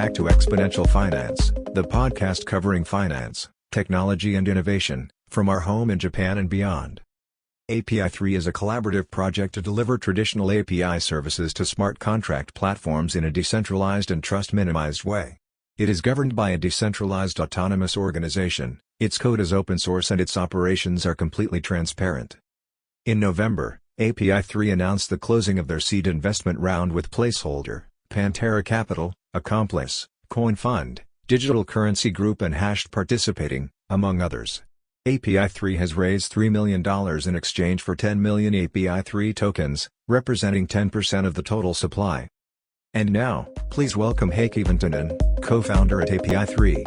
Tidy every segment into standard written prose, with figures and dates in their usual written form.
back to Exponential Finance, the podcast covering finance, technology and innovation, from our home in Japan and beyond. API3 is a collaborative project to deliver traditional API services to smart contract platforms in a decentralized and trust-minimized way. It is governed by a decentralized autonomous organization, its code is open source and its operations are completely transparent. In November, API3 announced the closing of their seed investment round with Placeholder, Pantera Capital, Accomplice, CoinFund, Digital Currency Group and Hashed participating, among others. API3 has raised $3 million in exchange for 10 million API3 tokens, representing 10% of the total supply. And now, please welcome Heikki Vänttinen, co-founder at API3.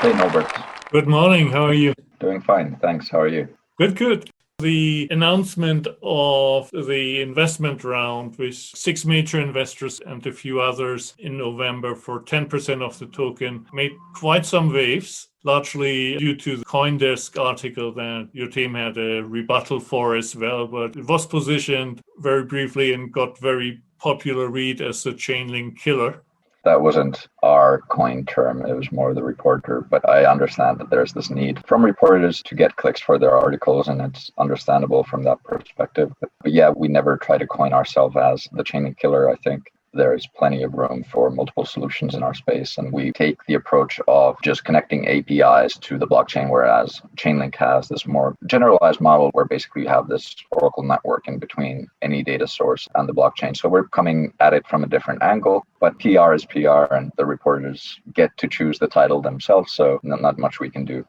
Hey Norbert. Good morning, how are you? Doing fine, thanks. How are you? Good. The announcement of the investment round with 6 major investors and a few others in November for 10% of the token made quite some waves, largely due to the CoinDesk article that your team had a rebuttal for as well, but it was positioned very briefly and got very popular read as the Chainlink killer. That wasn't our coin term, it was more the reporter, but I understand that there's this need from reporters to get clicks for their articles, and it's understandable from that perspective. But yeah, we never try to coin ourselves as the Chainlink killer. I think there's plenty of room for multiple solutions in our space, and we take the approach of just connecting APIs to the blockchain, whereas Chainlink has this more generalized model where basically you have this Oracle network in between any data source and the blockchain. So we're coming at it from a different angle, but PR is PR and the reporters get to choose the title themselves, so not much we can do.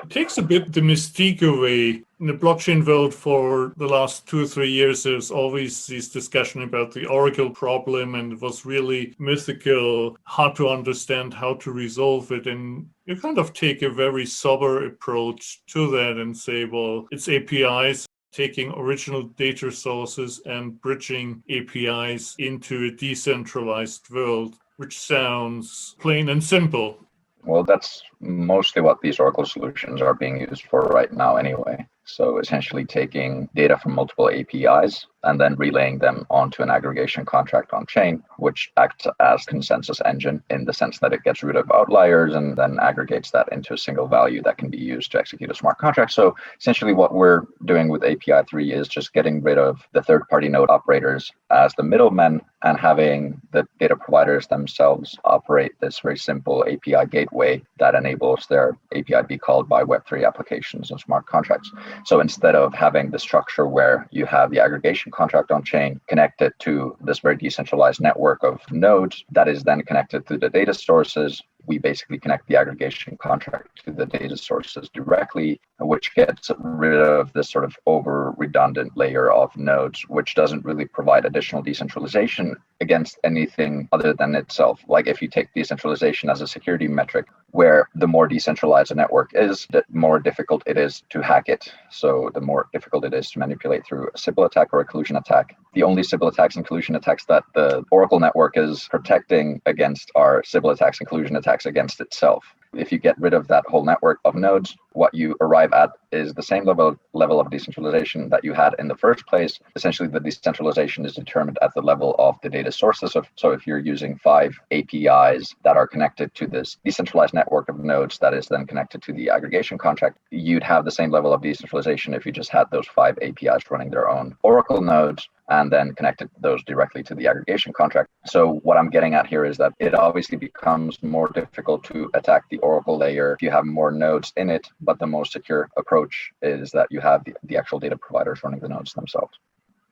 It takes a bit the mystique away. In the blockchain world for the last 2 or 3 years, there's always this discussion about the Oracle problem, and it was really mythical, hard to understand how to resolve it. And you kind of take a very sober approach to that and say, well, it's APIs, taking original data sources and bridging APIs into a decentralized world, which sounds plain and simple. Well, that's mostly what these Oracle solutions are being used for right now anyway. So essentially taking data from multiple APIs and then relaying them onto an aggregation contract on chain, which acts as consensus engine in the sense that it gets rid of outliers and then aggregates that into a single value that can be used to execute a smart contract. So essentially what we're doing with API3 is just getting rid of the third-party node operators as the middlemen and having the data providers themselves operate this very simple API gateway that enables their API to be called by Web3 applications and smart contracts. So instead of having the structure where you have the aggregation contract on chain connected to this very decentralized network of nodes that is then connected to the data sources, we basically connect the aggregation contract to the data sources directly, which gets rid of this sort of over redundant layer of nodes, which doesn't really provide additional decentralization against anything other than itself. Like if you take decentralization as a security metric, where the more decentralized a network is, the more difficult it is to hack it. So the more difficult it is to manipulate through a Sybil attack or a collusion attack. The only Sybil attacks and collusion attacks that the Oracle network is protecting against are Sybil attacks and collusion attacks against itself. If you get rid of that whole network of nodes, what you arrive at is the same level of decentralization that you had in the first place. Essentially, the decentralization is determined at the level of the data sources. So if you're using 5 APIs that are connected to this decentralized network of nodes that is then connected to the aggregation contract, you'd have the same level of decentralization if you just had those 5 APIs running their own Oracle nodes and then connected those directly to the aggregation contract. So what I'm getting at here is that it obviously becomes more difficult to attack the Oracle layer if you have more nodes in it, but the most secure approach is that you have the actual data providers running the nodes themselves.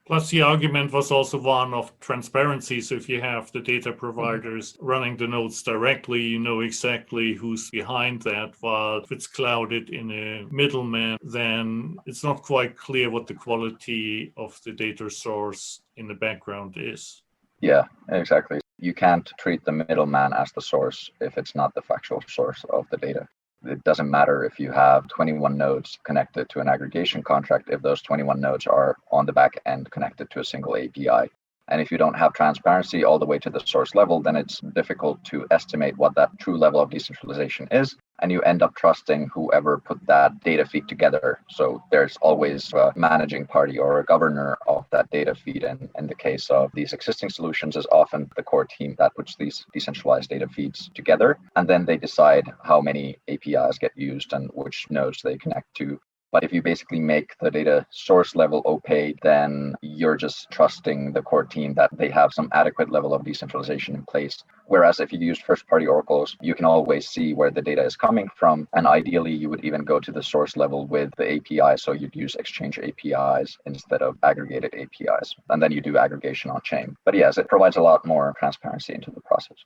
Plus, the argument was also one of transparency. So if you have the data providers running the nodes directly, you know exactly who's behind that. While if it's clouded in a middleman, then it's not quite clear what the quality of the data source in the background is. Yeah, exactly. You can't treat the middleman as the source if it's not the factual source of the data. It doesn't matter if you have 21 nodes connected to an aggregation contract if those 21 nodes are on the back end connected to a single API. And if you don't have transparency all the way to the source level, then it's difficult to estimate what that true level of decentralization is. And you end up trusting whoever put that data feed together. So there's always a managing party or a governor of that data feed. And in the case of these existing solutions, is often the core team that puts these decentralized data feeds together. And then they decide how many APIs get used and which nodes they connect to. But if you basically make the data source level opaque, then you're just trusting the core team that they have some adequate level of decentralization in place. Whereas if you use first-party oracles, you can always see where the data is coming from. And ideally, you would even go to the source level with the API. So you'd use Exchange APIs instead of aggregated APIs. And then you do aggregation on chain. But yes, it provides a lot more transparency into the process.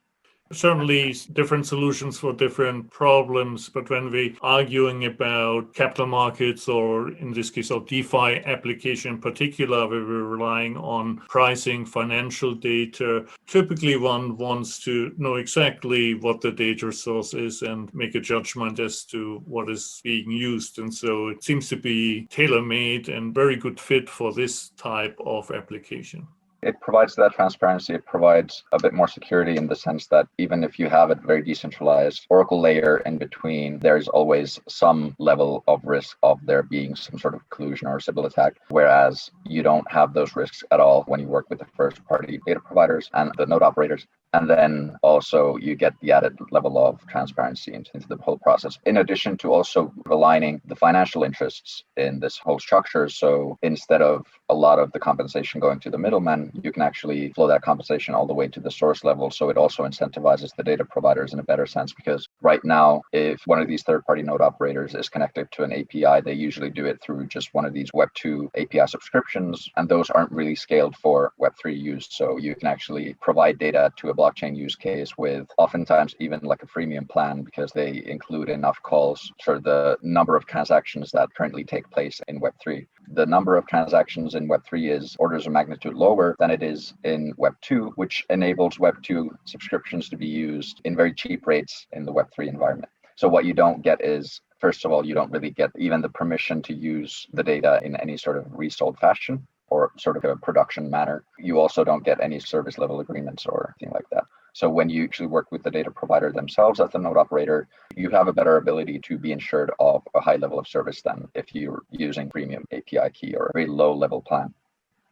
Certainly different solutions for different problems, but when we're arguing about capital markets, or in this case, our DeFi application in particular, where we're relying on pricing, financial data, typically one wants to know exactly what the data source is and make a judgment as to what is being used. And so it seems to be tailor-made and very good fit for this type of application. It provides that transparency. It provides a bit more security in the sense that even if you have a very decentralized Oracle layer in between, there's always some level of risk of there being some sort of collusion or Sybil attack, whereas you don't have those risks at all when you work with the first-party data providers and the node operators. And then also you get the added level of transparency into the whole process, in addition to also aligning the financial interests in this whole structure. So instead of a lot of the compensation going to the middleman, you can actually flow that compensation all the way to the source level. So it also incentivizes the data providers in a better sense, because right now, if one of these third-party node operators is connected to an API, they usually do it through just one of these Web2 API subscriptions, and those aren't really scaled for Web3 use. So you can actually provide data to a blockchain use case with oftentimes even like a freemium plan, because they include enough calls for the number of transactions that currently take place in Web3. The number of transactions in Web3 is orders of magnitude lower than it is in Web2, which enables Web2 subscriptions to be used in very cheap rates in the Web3 environment. So what you don't get is, first of all, you don't really get even the permission to use the data in any sort of resold fashion or sort of a production manner. You also don't get any service level agreements or anything like that. So when you actually work with the data provider themselves as the node operator, you have a better ability to be ensured of a high level of service than if you're using premium API key or a very low level plan.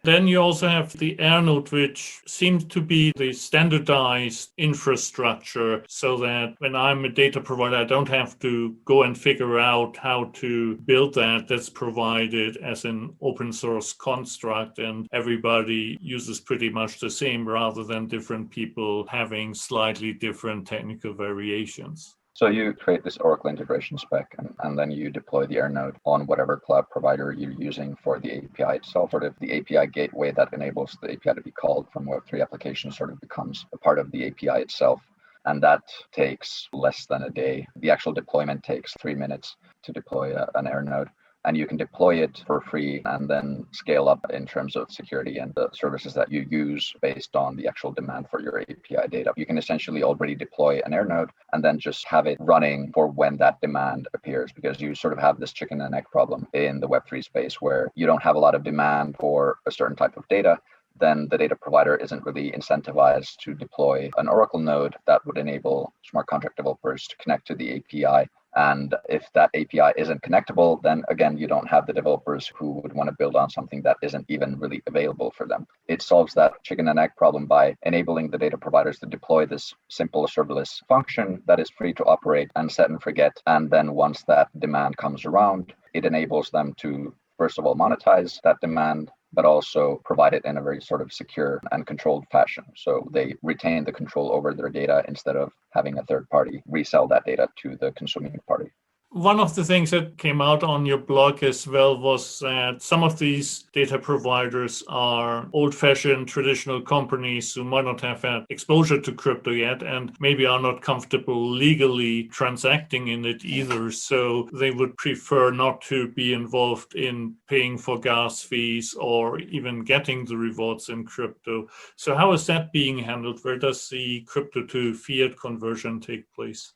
Then you also have the AirNode, which seems to be the standardized infrastructure, so that when I'm a data provider, I don't have to go and figure out how to build that. That's provided as an open source construct, and everybody uses pretty much the same, rather than different people having slightly different technical variations. So you create this Oracle integration spec, and then you deploy the AirNode on whatever cloud provider you're using for the API itself. Sort of the API gateway that enables the API to be called from Web3 applications sort of becomes a part of the API itself. And that takes less than a day. The actual deployment takes 3 minutes to deploy an AirNode. And you can deploy it for free and then scale up in terms of security and the services that you use based on the actual demand for your API data. You can essentially already deploy an AirNode and then just have it running for when that demand appears, because you sort of have this chicken and egg problem in the Web3 space where you don't have a lot of demand for a certain type of data. Then the data provider isn't really incentivized to deploy an Oracle node that would enable smart contract developers to connect to the API. And if that API isn't connectable, then again, you don't have the developers who would want to build on something that isn't even really available for them. It solves that chicken and egg problem by enabling the data providers to deploy this simple serverless function that is free to operate and set and forget. And then once that demand comes around, it enables them to, first of all, monetize that demand, but also provide it in a very sort of secure and controlled fashion. So they retain the control over their data instead of having a third party resell that data to the consuming party. One of the things that came out on your blog as well was that some of these data providers are old-fashioned traditional companies who might not have had exposure to crypto yet and maybe are not comfortable legally transacting in it either. So they would prefer not to be involved in paying for gas fees or even getting the rewards in crypto. So how is that being handled? Where does the crypto to fiat conversion take place?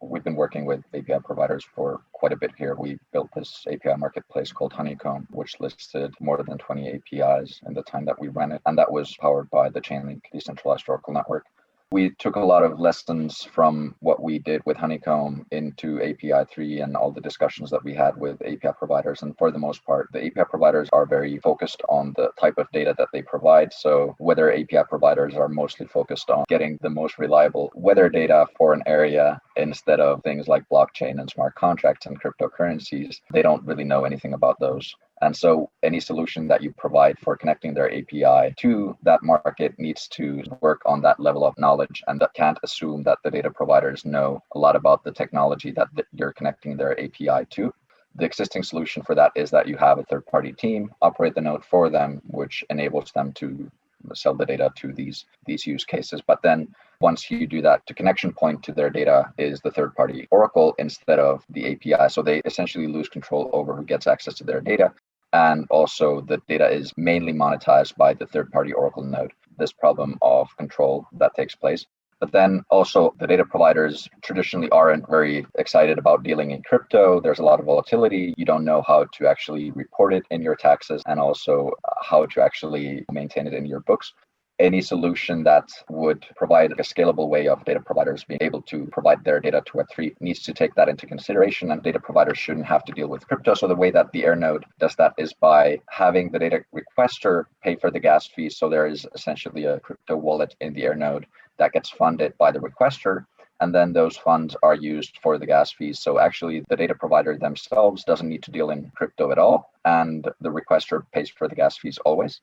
We've been working with API providers for quite a bit here. We built this API marketplace called Honeycomb, which listed more than 20 APIs in the time that we ran it. And that was powered by the Chainlink decentralized Oracle network. We took a lot of lessons from what we did with Honeycomb into API3 and all the discussions that we had with API providers. And for the most part, the API providers are very focused on the type of data that they provide. So whether API providers are mostly focused on getting the most reliable weather data for an area instead of things like blockchain and smart contracts and cryptocurrencies, they don't really know anything about those. And so any solution that you provide for connecting their API to that market needs to work on that level of knowledge, and that can't assume that the data providers know a lot about the technology that you're connecting their API to. The existing solution for that is that you have a third-party team operate the node for them, which enables them to sell the data to these use cases. But then once you do that, the connection point to their data is the third-party Oracle instead of the API. So they essentially lose control over who gets access to their data. And also the data is mainly monetized by the third-party Oracle node, this problem of control that takes place. But then also the data providers traditionally aren't very excited about dealing in crypto. There's a lot of volatility. You don't know how to actually report it in your taxes and also how to actually maintain it in your books. Any solution that would provide a scalable way of data providers being able to provide their data to Web3 needs to take that into consideration, and data providers shouldn't have to deal with crypto. So the way that the Air node does that is by having the data requester pay for the gas fees. So there is essentially a crypto wallet in the Air node that gets funded by the requester, and then those funds are used for the gas fees. So actually the data provider themselves doesn't need to deal in crypto at all, and the requester pays for the gas fees always.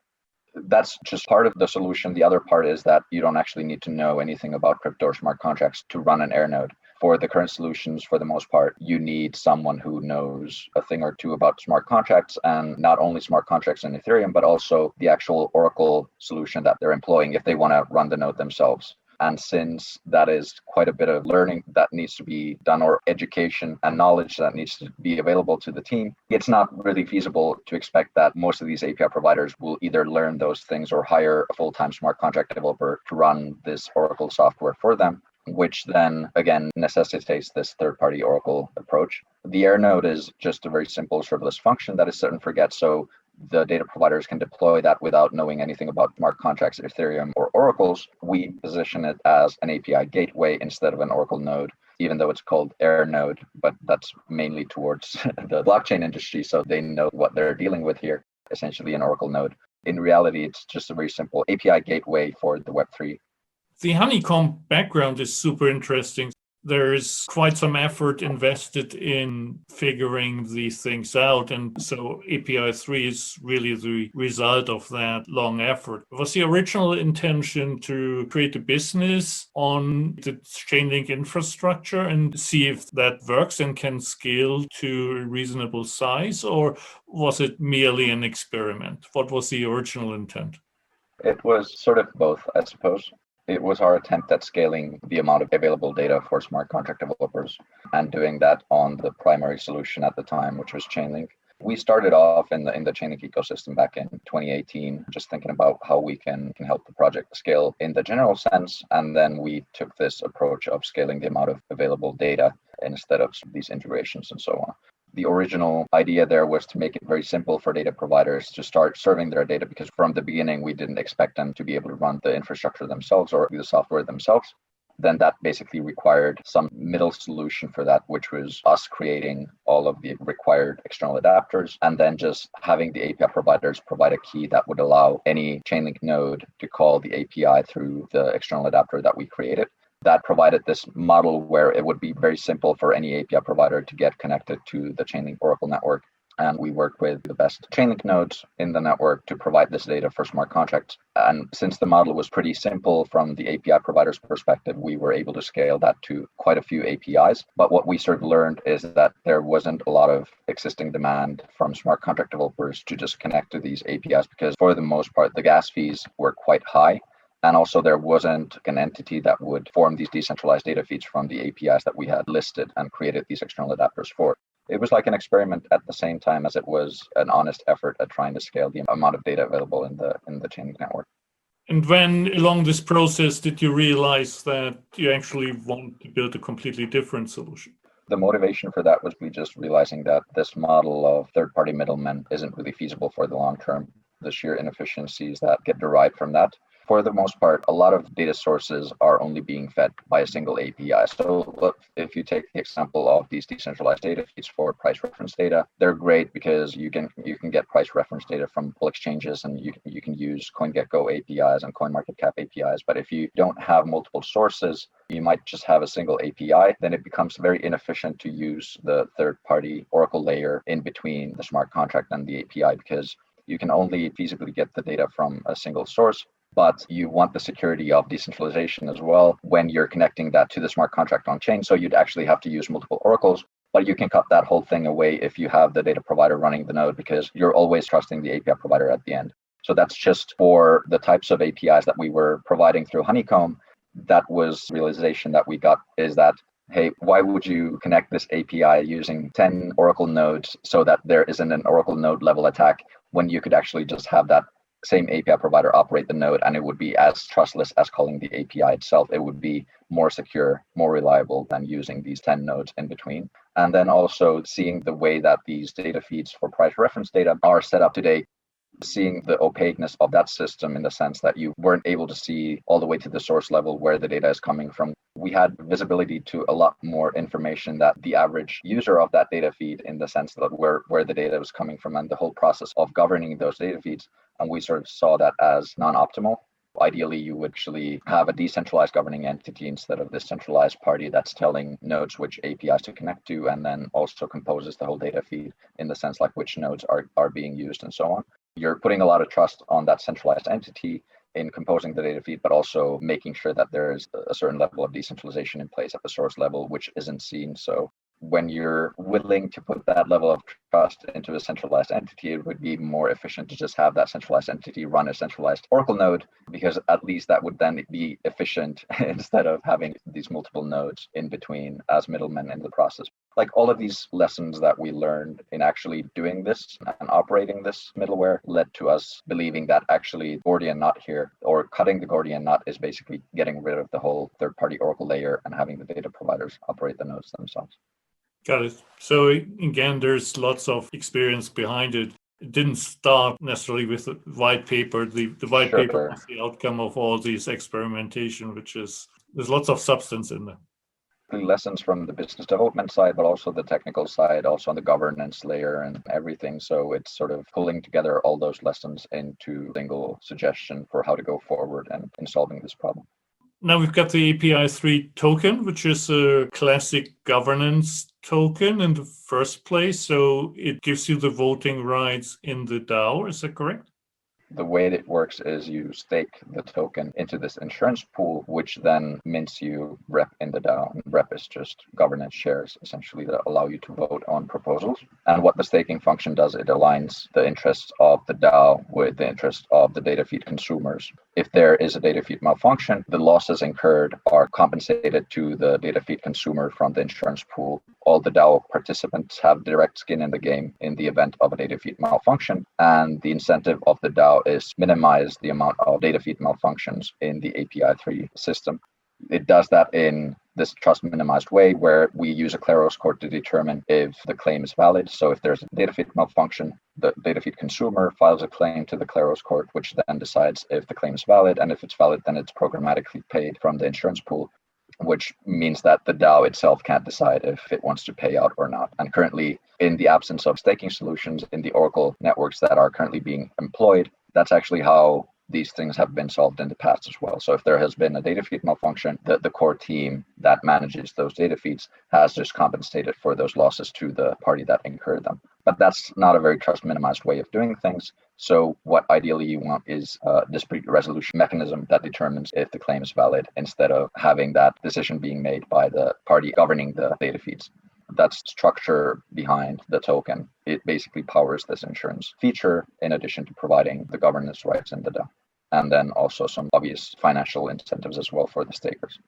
That's just part of the solution. The other part is that you don't actually need to know anything about crypto or smart contracts to run an Air node. For the current solutions, for the most part, you need someone who knows a thing or two about smart contracts, and not only smart contracts in Ethereum, but also the actual Oracle solution that they're employing if they want to run the node themselves. And since that is quite a bit of learning that needs to be done, or education and knowledge that needs to be available to the team, it's not really feasible to expect that most of these API providers will either learn those things or hire a full-time smart contract developer to run this Oracle software for them, which then again necessitates this third-party Oracle approach. The Air node is just a very simple serverless function that is set and forget. So the data providers can deploy that without knowing anything about smart contracts, Ethereum, or Oracles. We position it as an API gateway instead of an Oracle node, even though it's called Air node, but that's mainly towards the blockchain industry, so they know what they're dealing with here, essentially an Oracle node. In reality, it's just a very simple API gateway for the Web3. The Honeycomb background is super interesting. There's quite some effort invested in figuring these things out. And so API3 is really the result of that long effort. Was the original intention to create a business on the Chainlink infrastructure and see if that works and can scale to a reasonable size? Or was it merely an experiment? What was the original intent? It was sort of both, I suppose. It was our attempt at scaling the amount of available data for smart contract developers and doing that on the primary solution at the time, which was Chainlink. We started off in the Chainlink ecosystem back in 2018, just thinking about how we can help the project scale in the general sense. And then we took this approach of scaling the amount of available data instead of these integrations and so on. The original idea there was to make it very simple for data providers to start serving their data, because from the beginning, we didn't expect them to be able to run the infrastructure themselves or the software themselves. Then that basically required some middle solution for that, which was us creating all of the required external adapters and then just having the API providers provide a key that would allow any Chainlink node to call the API through the external adapter that we created. That provided this model where it would be very simple for any API provider to get connected to the Chainlink Oracle network. And we worked with the best Chainlink nodes in the network to provide this data for smart contracts. And since the model was pretty simple from the API provider's perspective, we were able to scale that to quite a few APIs. But what we sort of learned is that there wasn't a lot of existing demand from smart contract developers to just connect to these APIs, because for the most part, the gas fees were quite high. And also there wasn't an entity that would form these decentralized data feeds from the APIs that we had listed and created these external adapters for. It was like an experiment at the same time as it was an honest effort at trying to scale the amount of data available in the Chainlink network. And when along this process did you realize that you actually want to build a completely different solution? The motivation for that was we just realizing that this model of third-party middlemen isn't really feasible for the long term. The sheer inefficiencies that get derived from that. For the most part, a lot of data sources are only being fed by a single API. So look, if you take the example of these decentralized data feeds for price reference data, they're great because you can get price reference data from all exchanges, and you can use CoinGecko APIs and CoinMarketCap APIs. But if you don't have multiple sources, you might just have a single API, then it becomes very inefficient to use the third-party Oracle layer in between the smart contract and the API, because you can only feasibly get the data from a single source. But you want the security of decentralization as well when you're connecting that to the smart contract on chain. So you'd actually have to use multiple oracles, but you can cut that whole thing away if you have the data provider running the node, because you're always trusting the API provider at the end. So that's just for the types of APIs that we were providing through Honeycomb. That was realization that we got, is that, hey, why would you connect this API using 10 Oracle nodes so that there isn't an Oracle node level attack, when you could actually just have that same API provider operate the node, and it would be as trustless as calling the API itself. It would be more secure, more reliable than using these 10 nodes in between. And then also seeing the way that these data feeds for price reference data are set up today, seeing the opaqueness of that system in the sense that you weren't able to see all the way to the source level where the data is coming from. We had visibility to a lot more information that the average user of that data feed, in the sense that where the data was coming from and the whole process of governing those data feeds. And we sort of saw that as non-optimal. Ideally, you would actually have a decentralized governing entity instead of this centralized party that's telling nodes which APIs to connect to, and then also composes the whole data feed in the sense like which nodes are being used and so on. You're putting a lot of trust on that centralized entity in composing the data feed, but also making sure that there's a certain level of decentralization in place at the source level, which isn't seen. So when you're willing to put that level of trust into a centralized entity, it would be more efficient to just have that centralized entity run a centralized Oracle node, because at least that would then be efficient instead of having these multiple nodes in between as middlemen in the process. Like all of these lessons that we learned in actually doing this and operating this middleware led to us believing that actually Gordian knot here, or cutting the Gordian knot, is basically getting rid of the whole third-party Oracle layer and having the data providers operate the nodes themselves. Got it. So again, there's lots of experience behind it. It didn't start necessarily with the white paper. The white paper was the outcome of all this experimentation, there's lots of substance in there. Lessons from the business development side, but also the technical side, also on the governance layer and everything. So it's sort of pulling together all those lessons into a single suggestion for how to go forward and in solving this problem. Now we've got the API3 token, which is a classic governance token in the first place. So it gives you the voting rights in the DAO. Is that correct? The way it works is you stake the token into this insurance pool, which then mints you rep in the DAO. And rep is just governance shares, essentially, that allow you to vote on proposals. And what the staking function does, it aligns the interests of the DAO with the interests of the data feed consumers. If there is a data feed malfunction, the losses incurred are compensated to the data feed consumer from the insurance pool. All the DAO participants have direct skin in the game in the event of a data feed malfunction, and the incentive of the DAO is minimize the amount of data feed malfunctions in the API3 system. It does that in this trust minimized way where we use a Claros court to determine if the claim is valid. So if there's a data feed malfunction, the data feed consumer files a claim to the Claros court, which then decides if the claim is valid. And if it's valid, then it's programmatically paid from the insurance pool, which means that the DAO itself can't decide if it wants to pay out or not. And currently, in the absence of staking solutions in the Oracle networks that are currently being employed, that's actually how these things have been solved in the past as well. So if there has been a data feed malfunction, the core team that manages those data feeds has just compensated for those losses to the party that incurred them. But that's not a very trust minimized way of doing things. So what ideally you want is a dispute resolution mechanism that determines if the claim is valid, instead of having that decision being made by the party governing the data feeds. That's structure behind the token. It basically powers this insurance feature in addition to providing the governance rights in the DAO. And then also some obvious financial incentives as well for the stakers.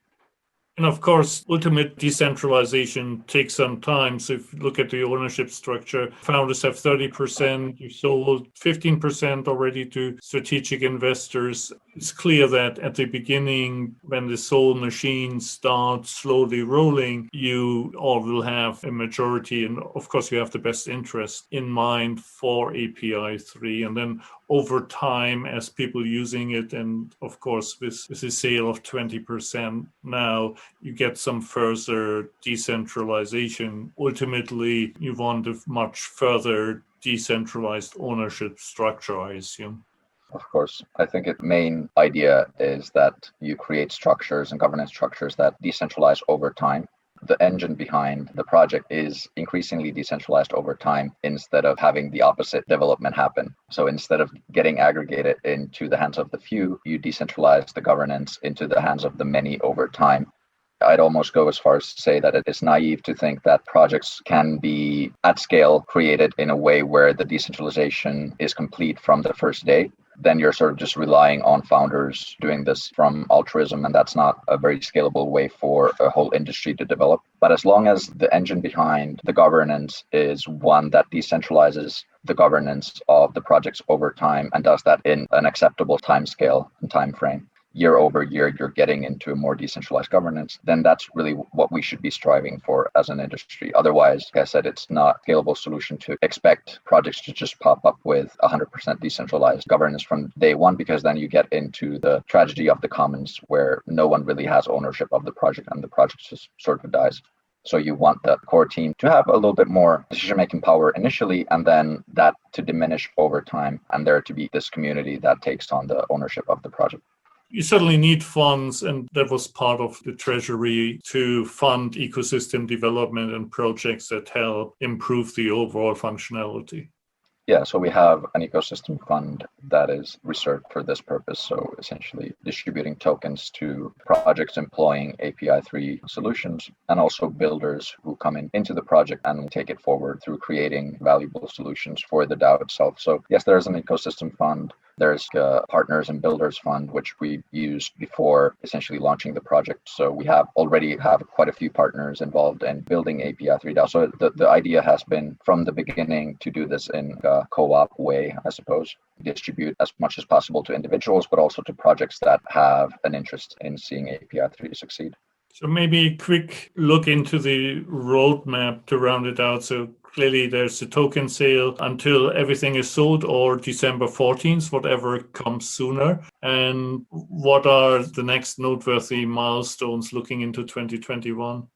And of course, ultimate decentralization takes some time. So if you look at the ownership structure, founders have 30%, you sold 15% already to strategic investors. it's clear that at the beginning, when the whole machine starts slowly rolling, you all will have a majority, and of course you have the best interest in mind for API3. And then over time, as people using it, and of course with a sale of 20% now, you get some further decentralization. Ultimately, you want a much further decentralized ownership structure, I assume. Of course, I think the main idea is that you create structures and governance structures that decentralize over time. The engine behind the project is increasingly decentralized over time instead of having the opposite development happen. So instead of getting aggregated into the hands of the few, you decentralize the governance into the hands of the many over time. I'd almost go as far as to say that it is naive to think that projects can be at scale created in a way where the decentralization is complete from the first day. Then you're sort of just relying on founders doing this from altruism, and that's not a very scalable way for a whole industry to develop. But as long as the engine behind the governance is one that decentralizes the governance of the projects over time and does that in an acceptable timescale and time frame, year over year, you're getting into a more decentralized governance, then that's really what we should be striving for as an industry. Otherwise, like I said, it's not a scalable solution to expect projects to just pop up with 100% decentralized governance from day one, because then you get into the tragedy of the commons where no one really has ownership of the project and the project just sort of dies. So you want the core team to have a little bit more decision-making power initially, and then that to diminish over time, and there to be this community that takes on the ownership of the project. You certainly need funds, and that was part of the treasury to fund ecosystem development and projects that help improve the overall functionality. Yeah, so we have an ecosystem fund that is reserved for this purpose. So essentially distributing tokens to projects employing API3 solutions, and also builders who come into the project and take it forward through creating valuable solutions for the DAO itself. So yes, there is an ecosystem fund. There's a partners and builders fund, which we used before essentially launching the project. So we already have quite a few partners involved in building API3 DAO. So the idea has been from the beginning to do this in a co-op way, I suppose, distribute as much as possible to individuals, but also to projects that have an interest in seeing API3 succeed. So maybe a quick look into the roadmap to round it out. So clearly there's the token sale until everything is sold, or December 14th, whatever comes sooner. And what are the next noteworthy milestones looking into 2021?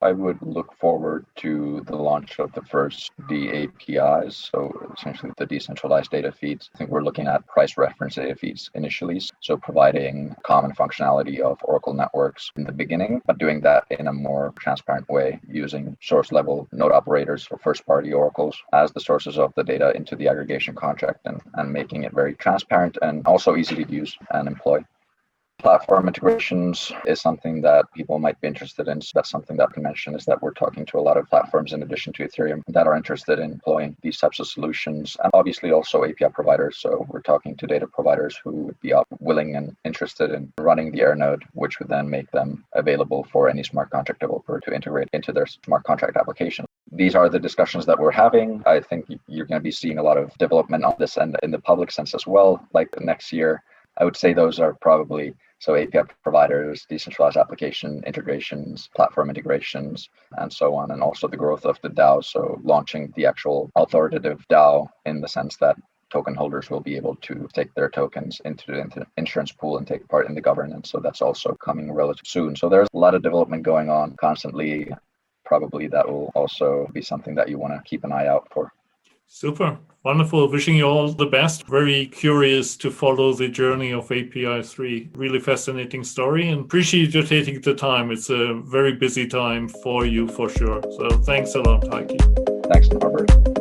I would look forward to the launch of the first DAPIs, so essentially the decentralized data feeds. I think we're looking at price reference data feeds initially, so providing common functionality of Oracle networks in the beginning, but doing that in a more transparent way, using source level node operators for first party oracles as the sources of the data into the aggregation contract, and making it very transparent and also easy to use and employ. Platform integrations is something that people might be interested in. So that's something that I can mention, is that we're talking to a lot of platforms in addition to Ethereum that are interested in employing these types of solutions, and obviously also API providers. So we're talking to data providers who would be willing and interested in running the Air node, which would then make them available for any smart contract developer to integrate into their smart contract application. These are the discussions that we're having. I think you're going to be seeing a lot of development on this and in the public sense as well, like next year. I would say those are probably API providers, decentralized application integrations, platform integrations, and so on, and also the growth of the DAO. So launching the actual authoritative DAO in the sense that token holders will be able to take their tokens into the insurance pool and take part in the governance. So that's also coming relatively soon. So there's a lot of development going on constantly. Probably that will also be something that you want to keep an eye out for. Super. Wonderful. Wishing you all the best. Very curious to follow the journey of API3. Really fascinating story, and appreciate you taking the time. It's a very busy time for you for sure. So thanks a lot, Heikki. Thanks, Norbert.